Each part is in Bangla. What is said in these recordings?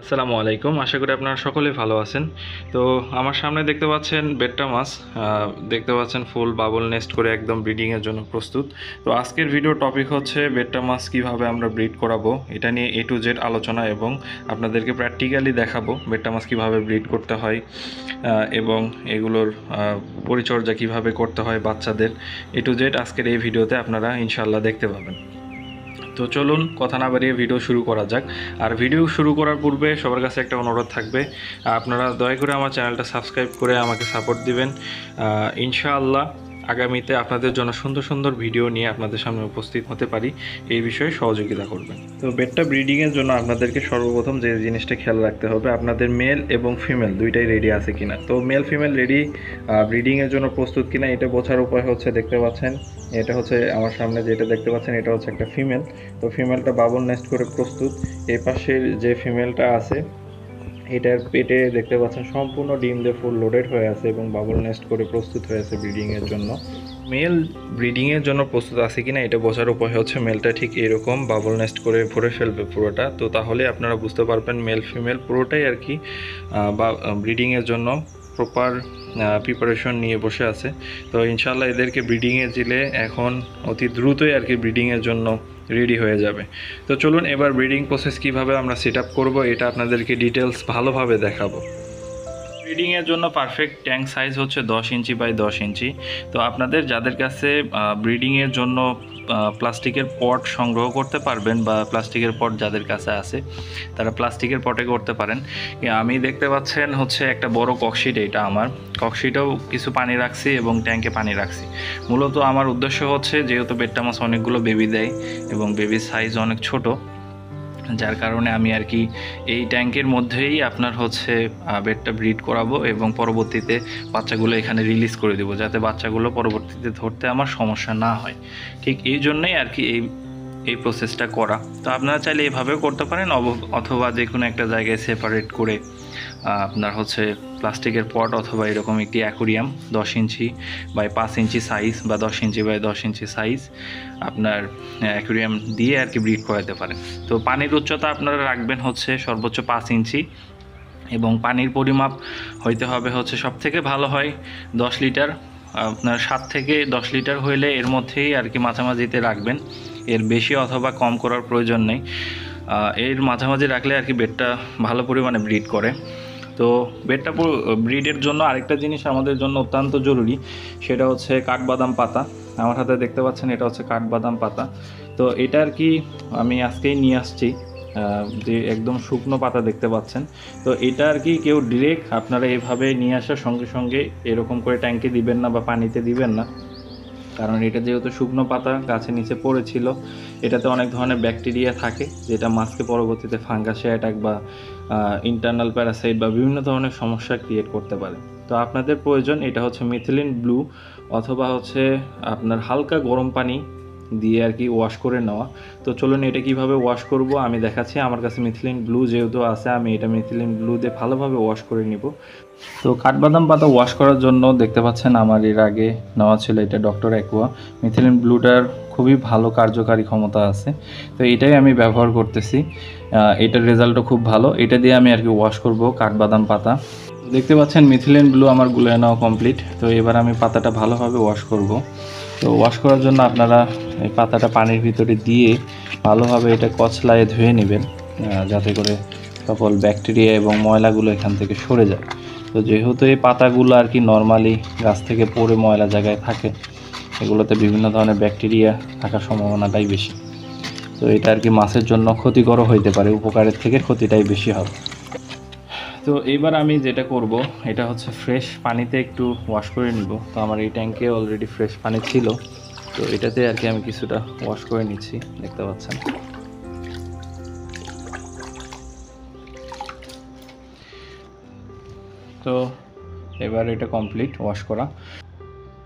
আসসালামু আলাইকুম। আশা করি আপনারা সকলেই ভালো আছেন। তো আমার সামনে দেখতে পাচ্ছেন বেট্টা মাছ, দেখতে পাচ্ছেন ফুল বাবল নেস্ট করে একদম ব্রিডিংয়ের জন্য প্রস্তুত। তো আজকের ভিডিও টপিক হচ্ছে বেট্টা মাছ কিভাবে আমরা ব্রিড করাবো, এটা নিয়ে A to Z আলোচনা এবং আপনাদেরকে প্র্যাকটিক্যালি দেখাবো বেট্টা মাছ কিভাবে ব্রিড করতে হয় এবং এগুলোর পরিচর্যা কিভাবে করতে হয় বাচ্চাদের। A to Z আজকের এই ভিডিওতে আপনারা ইনশাল্লাহ দেখতে পাবেন। তো চলুন কথা না বাড়িয়ে ভিডিও শুরু করা যাক। আর ভিডিও শুরু করার পূর্বে সবার কাছে একটা অনুরোধ থাকবে, আপনারা দয়া করে আমার চ্যানেলটা সাবস্ক্রাইব করে আমাকে সাপোর্ট দিবেন। ইনশাআল্লাহ আগামীতে আপনাদের জন্য সুন্দর সুন্দর ভিডিও নিয়ে আপনাদের সামনে উপস্থিত হতে পারি, এই বিষয়ে সহযোগিতা করবেন। তো বেটটা ব্রিডিংয়ের জন্য আপনাদেরকে সর্বপ্রথম যে জিনিসটা খেয়াল রাখতে হবে, আপনাদের মেল এবং ফিমেল দুইটাই রেডি আছে কিনা। তো মেল ফিমেল রেডি ব্রিডিংয়ের জন্য প্রস্তুত কিনা এটা বোঝার উপায় হচ্ছে, দেখতে পাচ্ছেন এটা হচ্ছে আমার সামনে যেটা দেখতে পাচ্ছেন এটা হচ্ছে একটা ফিমেল। তো ফিমেলটা বাবল নেস্ট করে প্রস্তুত। এই পাশের যে ফিমেলটা আছে এটার পেটে দেখতে পাচ্ছেন সম্পূর্ণ ডিম দিয়ে ফুল লোডেড হয়ে আছে এবং বাবল নেস্ট করে প্রস্তুত হয়ে আছে ব্রিডিংয়ের জন্য। মেল ব্রিডিংয়ের জন্য প্রস্তুত আছে কিনা এটা বোঝার উপায় হচ্ছে মেলটা ঠিক এরকম বাবল নেস্ট করে ভরে ফেলবে পুরোটা। তো তাহলে আপনারা বুঝতে পারবেন মেল ফিমেল পুরোটাই আর কি বা ব্রিডিংয়ের জন্য প্রপার প্রিপারেশন নিয়ে বসে আছে। তো ইনশাল্লাহ এদেরকে ব্রিডিংয়ে দিলে এখন অতি দ্রুতই আর কি ব্রিডিংয়ের জন্য রেডি হয়ে যাবে। তো চলুন এবার ব্রিডিং প্রসেস কিভাবে আমরা সেট আপ করবো এটা আপনাদেরকে ডিটেলস ভালোভাবে দেখাবো। ব্রিডিংয়ের জন্য পারফেক্ট ট্যাঙ্ক সাইজ হচ্ছে 10 ইঞ্চি বাই 10 ইঞ্চি। তো আপনাদের যাদের কাছে ব্রিডিংয়ের জন্য প্লাস্টিকের পট সংগ্রহ করতে পারবেন বা প্লাস্টিকের পট যাদের কাছে আছে তারা প্লাস্টিকের পটে করতে পারেন। আমি দেখতে পাচ্ছেন হচ্ছে একটা বড় ককশিট, এটা আমার ককশিটেও কিছু পানি রাখছি এবং ট্যাঙ্কে পানি রাখছি। মূলত আমার উদ্দেশ্য হচ্ছে যেহেতু বেট্টা মাছ অনেকগুলো বেবি দেয় এবং বেবির সাইজ অনেক ছোট, যার কারণে আমি আর কি এই ট্যাঙ্কের মধ্যেই আপনার হচ্ছে বেডটা ব্রিড করাবো এবং পরবর্তীতে বাচ্চাগুলো এখানে রিলিজ করে দেবো যাতে বাচ্চাগুলো পরবর্তীতে ধরতে আমার সমস্যা না হয়। ঠিক এই জন্যই আর কি এই প্রসেসটা করা। তো আপনারা চাইলে এভাবেও করতে পারেন অথবা যে কোনো একটা জায়গায় সেপারেট করে আপনার হচ্ছে প্লাস্টিকের পট অথবা এরকম একটি aquarium 10 inch by 5 inch size বা 10 ইঞ্চি বাই 10 ইঞ্চি সাইজ আপনার অ্যাকোরিয়াম দিয়ে আর কি ব্রিড করাতে পারেন। তো পানির উচ্চতা আপনারা রাখবেন হচ্ছে সর্বোচ্চ 5 ইঞ্চি এবং পানির পরিমাপ হইতে হবে হচ্ছে সবথেকে ভালো হয় 10 লিটার। আপনার 7 থেকে 10 লিটার হইলে এর মধ্যেই আর কি মাঝামাঝিতে রাখবেন, এর বেশি অথবা কম করার প্রয়োজন নেই। এর মাঝামাঝি রাখলে আর কি বেডটা ভালো পরিমাণে ব্রিড করে। তো বেডটা ব্রিডের জন্য আরেকটা জিনিস আমাদের জন্য অত্যন্ত জরুরি, সেটা হচ্ছে কাঠবাদাম পাতা। আমার হাতে দেখতে পাচ্ছেন এটা হচ্ছে কাঠবাদাম পাতা। তো এটা আর কি আমি আজকেই নিয়ে আসছি, যে একদম শুকনো পাতা দেখতে পাচ্ছেন। তো এটা আর কি কেউ ডিরেক্ট আপনারা এভাবে নিয়ে আসার সঙ্গে সঙ্গে এরকম করে ট্যাঙ্কে দিবেন না বা পানিতে দিবেন না, কারণ এটা যেহেতু শুকনো পাতা গাছের নিচে পড়েছিল, এটাতে অনেক ধরনের ব্যাকটেরিয়া থাকে যেটা মাছকে পরবর্তীতে ফাঙ্গাসে অ্যাটাক বা ইন্টারনাল প্যারাসাইট বা বিভিন্ন ধরনের সমস্যা ক্রিয়েট করতে পারে। তো আপনাদের প্রয়োজন এটা হচ্ছে মিথিলিন ব্লু অথবা হচ্ছে আপনার হালকা গরম পানি দিয়ে আর কি ওয়াশ করে নেওয়া। তো চলুন এটা কিভাবে ওয়াশ করব আমি দেখাচ্ছি। আমার কাছে মিথিলিন ব্লু যেহেতু আছে আমি এটা মিথিলিন ব্লু দিয়ে ভালোভাবে ওয়াশ করে নিব। তো কাঠবাদাম পাতা ওয়াশ করার জন্য দেখতে পাচ্ছেন আমার এর আগে নেওয়া ছিল এটা ডক্টর অ্যাকুয়া। মিথিলিন ব্লুটার খুবই ভালো কার্যকারী ক্ষমতা আছে, তো এটাই আমি ব্যবহার করতেছি। এটার রেজাল্টও খুব ভালো। এটা দিয়ে আমি আর কি ওয়াশ করব কাঠবাদাম পাতা। দেখতে পাচ্ছেন মিথিলিন ব্লু আমার গুলে নেওয়া কমপ্লিট। তো এবার আমি পাতাটা ভালোভাবে ওয়াশ করব। তো ওয়াশ করার জন্য আপনারা এই পাতাটা পানির ভিতরে দিয়ে ভালোভাবে এটা কচলায় ধুয়ে নেবেন, যাতে করে সকল ব্যাকটেরিয়া এবং ময়লাগুলো এখান থেকে সরে যায়। তো যেহেতু এই পাতাগুলো আর কি নর্মালি গাছ থেকে পড়ে ময়লা জায়গায় থাকে, এগুলোতে বিভিন্ন ধরনের ব্যাকটেরিয়া থাকার সম্ভাবনাটাই বেশি। তো এটা আর কি মাছের জন্য ক্ষতিকরও হইতে পারে, উপকারের থেকে ক্ষতিটাই বেশি হবে। তো এইবার আমি যেটা করব এটা হচ্ছে ফ্রেশ পানিতে একটু ওয়াশ করে নিব। তো আমার এই ট্যাঙ্কে অলরেডি ফ্রেশ পানি ছিল, তো এটাতে আর কি আমি কিছুটা ওয়াশ করে নিচ্ছি, দেখতে পাচ্ছেন। তো এবার এটা কমপ্লিট ওয়াশ করা।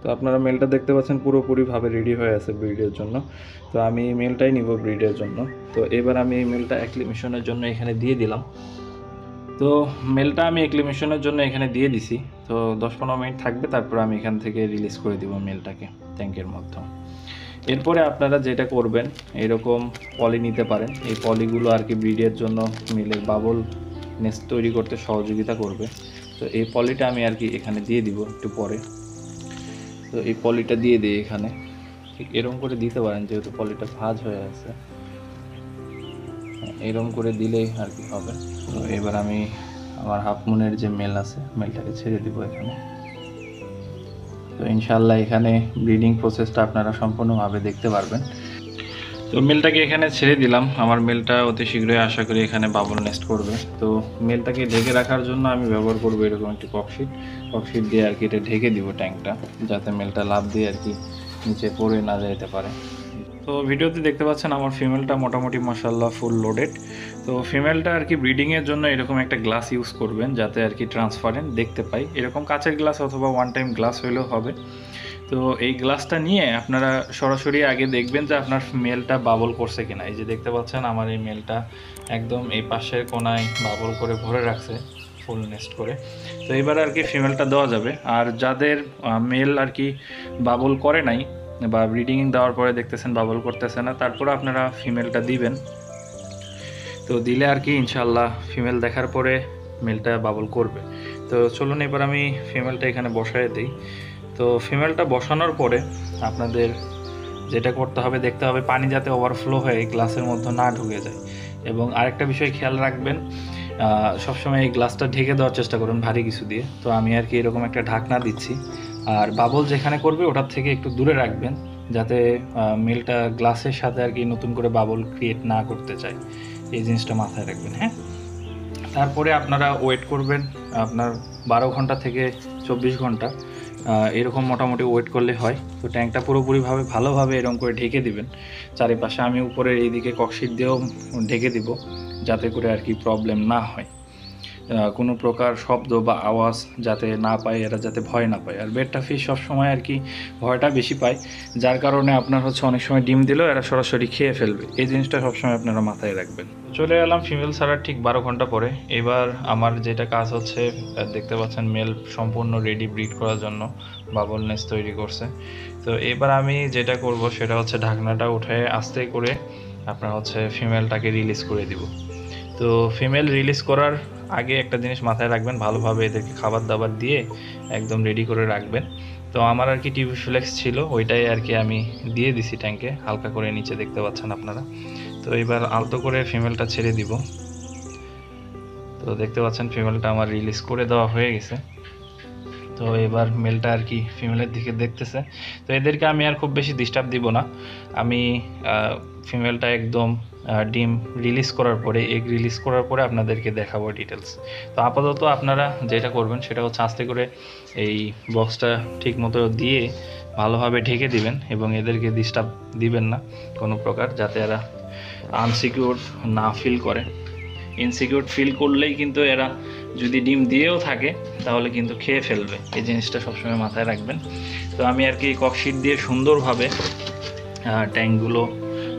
তো আপনারা মেলটা দেখতে পাচ্ছেন পুরোপুরিভাবে রেডি হয়ে আছে ব্রিডের জন্য। তো আমি এই মেলটাই নিব ব্রিডের জন্য। তো এবার আমি এই মেলটা অ্যাক্লিমেশনের জন্য এখানে দিয়ে দিলাম। তো মেলটা আমি অ্যাক্লিমেশনের জন্য এখানে দিয়ে দিছি। তো 10-15 মিনিট থাকবে, তারপর আমি এখান থেকে রিলিজ করে দিব মেলটাকে ট্যাঙ্কের মাধ্যমে। এরপরে আপনারা যেটা করবেন এরকম পলি নিতে পারেন। এই পলিগুলো আর কি ব্রিডের জন্য মিলের বাবল নেস্ট তৈরি করতে সহযোগিতা করবে। তো এই পলিটা আমি আর কি এখানে দিয়ে দিব একটু পরে। তো এই পলিটা দিয়ে দিই এখানে, ঠিক এরকম করে দিতে পারেন যেহেতু পলিটা ভাঁজ হয়ে আছে, এরকম করে দিলেই আর কি হবে। তো এবার আমি আমার হাফ মুনের যে মেল আছে মেলটাকে ছেড়ে দিব এখানে। তো ইনশাল্লাহ এখানে ব্রিডিং প্রসেসটা আপনারা সম্পূর্ণভাবে দেখতে পারবেন। তো মেলটাকে এখানে ছেড়ে দিলাম, আমার মেলটা অতি শীঘ্রই আশা করি এখানে বাবল নেস্ট করবে। তো মেলটাকে ঢেকে রাখার জন্য আমি ব্যবহার করবো এরকম একটি ককশিট দিয়ে আর কি এটা ঢেকে দিব ট্যাঙ্কটা, যাতে মেলটা লাফ দিয়ে আর কি নিচে পড়ে না যেতে পারে। তো ভিডিওতে দেখতে পাচ্ছেন আমার ফিমেলটা মোটামুটি মাশাআল্লাহ ফুল লোডেড। তো ফিমেলটা আর কি ব্রিডিংয়ের জন্য এরকম একটা গ্লাস ইউজ করবেন যাতে আর কি ট্রান্সপারেন্ট দেখতে পাই, এরকম কাচের গ্লাস অথবা ওয়ান টাইম গ্লাস হলেও হবে। তো এই গ্লাসটা নিয়ে আপনারা সরাসরি আগে দেখবেন যে আপনার মেলটা বাবল করছে কিনা। এই যে দেখতে পাচ্ছেন আমার এই মেলটা একদম এই পাশের কোনায় বাবল করে ভরে রাখছে ফুল নেস্ট করে। তো এবার আর কি ফিমেলটা দেওয়া যাবে। আর যাদের মেল আর কি বাবল করে নাই বা ব্রিডিং দেওয়ার পরে দেখতেছেন বাবল করতেছে না, তারপরে আপনারা ফিমেলটা দিবেন। তো দিলে আর কি ইনশাল্লাহ ফিমেল দেখার পরে মেলটা বাবল করবে। তো চলুন এবার আমি ফিমেলটা এখানে বসায় দিই। তো ফিমেলটা বসানোর পরে আপনাদের যেটা করতে হবে, দেখতে হবে পানি যাতে ওভারফ্লো হয়ে গ্লাসের মধ্যে না ঢুকে যায়। এবং আরেকটা বিষয় খেয়াল রাখবেন, সবসময় এই গ্লাসটা ঢেকে দেওয়ার চেষ্টা করুন ভারী কিছু দিয়ে। তো আমি আর কি এরকম একটা ঢাকনা দিচ্ছি। আর বাবল যেখানে করবে ওটার থেকে একটু দূরে রাখবেন, যাতে মেলটা গ্লাসের সাথে আর কি নতুন করে বাবল ক্রিয়েট না করতে চায়। এই জিনিসটা মাথায় রাখবেন, হ্যাঁ। তারপরে আপনারা ওয়েট করবেন আপনার 12 ঘন্টা থেকে 24 ঘন্টা, এরকম মোটামুটি ওয়েট করলে হয়। তো ট্যাঙ্কটা পুরোপুরিভাবে ভালোভাবে এরকম করে ঢেকে দিবেন চারিপাশে। আমি উপরের এইদিকে ককশিট দিয়েও ঢেকে দিব যাতে করে আর কি প্রবলেম না হয়, কোনো প্রকার শব্দ বা আওয়াজ যাতে না পায়, এরা যাতে ভয় না পায়। আর বেডটা ফিশ সবসময় আর কি ভয়টা বেশি পায়, যার কারণে আপনার হচ্ছে অনেক সময় ডিম দিলেও এরা সরাসরি খেয়ে ফেলবে। এই জিনিসটা সবসময় আপনারা মাথায় রাখবেন। চলে এলাম ফিমেল ছাড়ার ঠিক 12 ঘন্টা পরে। এবার আমার যেটা কাজ হচ্ছে, দেখতে পাচ্ছেন মেল সম্পূর্ণ রেডি ব্রিড করার জন্য বাবল নেস্ট তৈরি করছে। তো এবার আমি যেটা করব সেটা হচ্ছে ঢাকনাটা উঠে আস্তে করে আপনার হচ্ছে ফিমেলটাকে রিলিজ করে দিব। তো ফিমেল রিলিজ করার আগে একটা জিনিস মাথায় রাখবেন, ভালোভাবে এদেরকে খাবার দাবার দিয়ে একদম রেডি করে রাখবেন। তো আমার আর কি টিভি ফ্লেক্স ছিল, ওইটাই আর কি আমি দিয়ে দিছি ট্যাঙ্কে হালকা করে, নিচে দেখতে পাচ্ছেন আপনারা। তো এবার আলতো করে ফিমেলটা ছেড়ে দিব। তো দেখতে পাচ্ছেন ফিমেলটা আমার রিলিজ করে দেওয়া হয়ে গেছে। তো এবার মেলটা আর কি ফিমেলের দিকে দেখতেছে। তো এদেরকে আমি আর খুব বেশি ডিস্টার্ব দিব না, আমি ফিমেলটা একদম ডিম রিলিজ করার পরে, এগ রিলিজ করার পরে আপনাদেরকে দেখাবো ডিটেলস। তো আপাতত আপনারা যেটা করবেন সেটা হচ্ছে আস্তে করে এই বক্সটা ঠিক মতো দিয়ে ভালোভাবে ঢেকে দিবেন এবং এদেরকে ডিস্টার্ব দিবেন না কোনো প্রকার, যাতে এরা আনসিকিউর না ফিল করে। ইনসিকিউর ফিল করলেই কিন্তু এরা যদি ডিম দিয়েও থাকে তাহলে কিন্তু খেয়ে ফেলবে, এই জিনিসটা সবসময় মাথায় রাখবেন। তো আমি আর কি ককশিট দিয়ে সুন্দরভাবে ট্যাঙ্কগুলো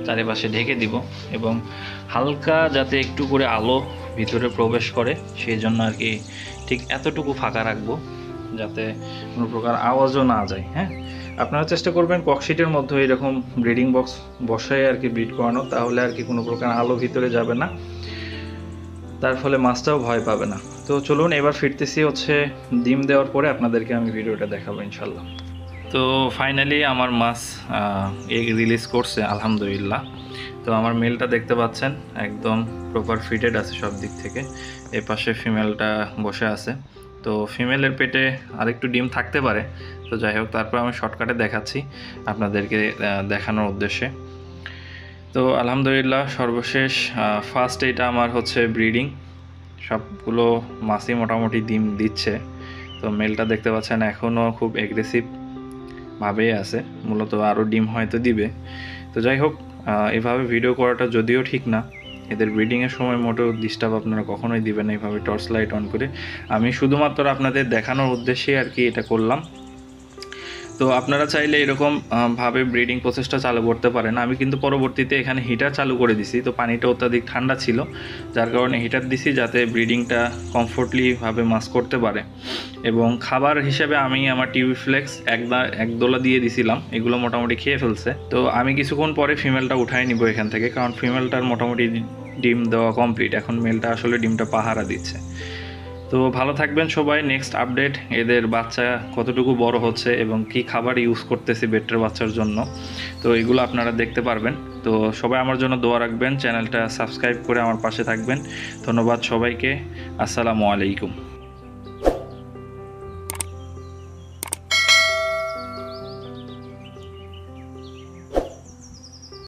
চারিপাশে ঢেকে দিব এবং হালকা যাতে একটু করে আলো ভিতরে প্রবেশ করে সেই জন্য আর কি ঠিক এতটুকু ফাঁকা রাখবো যাতে কোনো প্রকার আওয়াজও না যায়, হ্যাঁ। আপনারা চেষ্টা করবেন ককশিটের মধ্যে এরকম ব্রিডিং বক্স বসায় আর কি ব্রিড করানো, তাহলে আর কি কোনো প্রকার আলো ভিতরে যাবে না, তার ফলে মাছটাও ভয় পাবে না। তো চলুন এবার ফিরতেছি হচ্ছে ডিম দেওয়ার পরে আপনাদেরকে আমি ভিডিওটা দেখাবো ইনশাল্লাহ। তো ফাইনালি আমার মাছ এগ রিলিজ করছে আলহামদুলিল্লাহ। তো আমার মেলটা দেখতে পাচ্ছেন একদম প্রপার ফিটেড আছে সব দিক থেকে, এ পাশে ফিমেলটা বসে আছে। তো ফিমেলের পেটে আরেকটু ডিম থাকতে পারে, তো যাই হোক তারপর আমি শর্টকাটে দেখাচ্ছি আপনাদেরকে দেখানোর উদ্দেশ্যে। তো আলহামদুলিল্লাহ সর্বশেষ ফার্স্ট এটা আমার হচ্ছে ব্রিডিং, সবগুলো মাছই মোটামুটি ডিম দিচ্ছে। তো মেলটা দেখতে পাচ্ছেন এখনও খুব অ্যাগ্রেসিভ ভাবেই আছে, মূলত আরও ডিম হয়তো দিবে। তো যাই হোক এভাবে ভিডিও করাটা যদিও ঠিক না, এদের ব্রিডিংয়ের সময় মোটেও ডিস্টার্ব আপনারা কখনোই দিবেন না এইভাবে টর্চ লাইট অন করে। আমি শুধুমাত্র আপনাদের দেখানোর উদ্দেশ্যে আর কি এটা করলাম। তো আপনারা চাইলে এরকম ভাবে ব্রিডিং প্রসেসটা চালু করতে পারেন। আমি কিন্তু পরবর্তীতে এখানে হিটার চালু করে দিছি, তো পানিটা অত্যাধিক ঠান্ডা ছিল যার কারণে হিটার দিছি যাতে ব্রিডিংটা কমফোর্টলিভাবে মাছ করতে পারে। এবং খাবার হিসেবে আমি আমার টিভি ফ্লেক্স এক দোলা দিয়ে দিছিলাম, এগুলো মোটামুটি খেয়ে ফেলছে। তো আমি কিছুক্ষণ পরে ফিমেলটা উঠাই নিব এখান থেকে, কারণ ফিমেলটার মোটামুটি ডিম দেওয়া কমপ্লিট। এখন মেলটা আসলে ডিমটা পাহারা দিচ্ছে। তো ভালো থাকবেন সবাই। নেক্সট আপডেট এদের বাচ্চা কতটুকু বড় হচ্ছে এবং কি খাবার ইউজ করতেছি বেটার বাচ্চার জন্য, তো এগুলো আপনারা দেখতে পারবেন। তো সবাই আমার জন্য দোয়া রাখবেন, চ্যানেলটা সাবস্ক্রাইব করে আমার পাশে থাকবেন। ধন্যবাদ সবাইকে। আসসালামু আলাইকুম।